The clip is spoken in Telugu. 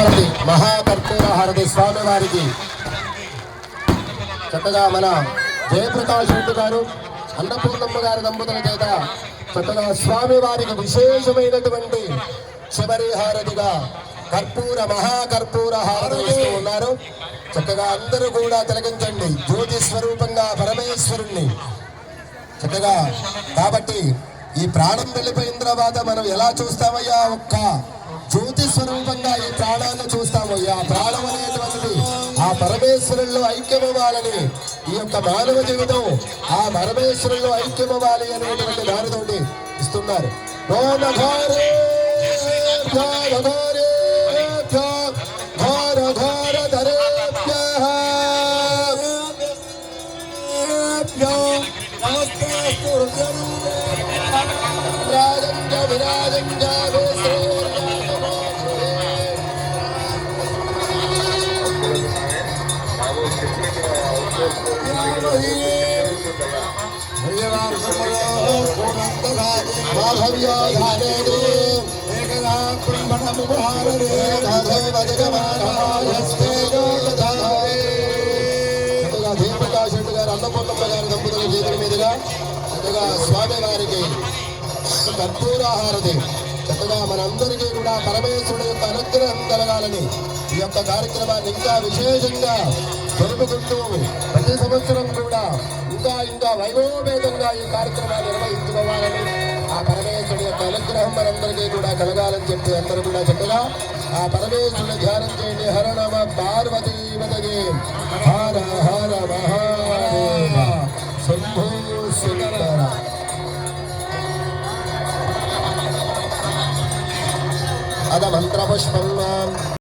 హారతి మహాకర్పూర హారతి స్వామి వారికి చక్కగా మన జయప్రకాష్ రెడ్డి గారు అన్నపూర్ణమ్మ గారి దంపతుల చేత చక్కగా స్వామి వారికి విశేషమైనటువంటి చివరి హారతిగా కర్పూర మహాకర్పూర హారతి ఇస్తూ ఉన్నారు. చక్కగా అందరూ కూడా తిలకించండి జ్యోతి స్వరూపంగా పరమేశ్వరుణ్ణి చక్కగా. కాబట్టి ఈ ప్రాణం వెళ్ళిపోయిన తర్వాత మనం ఎలా చూస్తామయ్యా, ఒక్క జ్యోతి స్వరూపంగా ఈ ప్రాణాన్ని చూస్తామయ్యా. ప్రాణం అనేటువంటిది ఆ పరమేశ్వరుల్లో ఐక్యమవ్వాలని, ఈ యొక్క మానవ జీవితం ఆ పరమేశ్వరుల్లో ఐక్యమవ్వాలి అనేటువంటి దానితోటి ఇస్తున్నారు. జయప్రకాష్ రెడ్డి గారు అన్నపూర్ణమ్మ గారి దంపతుల చేతుల మీదుగా చక్కగా స్వామి వారికి కర్పూర హారతి చక్కగా మనందరికీ కూడా పరమేశ్వరుడు యొక్క అనుగ్రహం కలగాలని ఈ యొక్క కార్యక్రమాన్ని ఇంకా విశేషంగా జరుపుకుంటూ ప్రతి సంవత్సరం కూడా ఇంకా వైభవపేతంగా ఈ కార్యక్రమాన్ని నిర్వహించుకోవాలని, ఆ పరమేశ్వరుడు యొక్క అనుగ్రహం మనందరికీ కూడా కలగాలని చెప్పి అందరూ కూడా చక్కగా ఆ పరమేశ్వరుడు ధ్యానం చేయండి. హర నమ పార్వతీపతయే హర హర మహాదేవ శంభో శంకర. అద మంత్రపుష్పం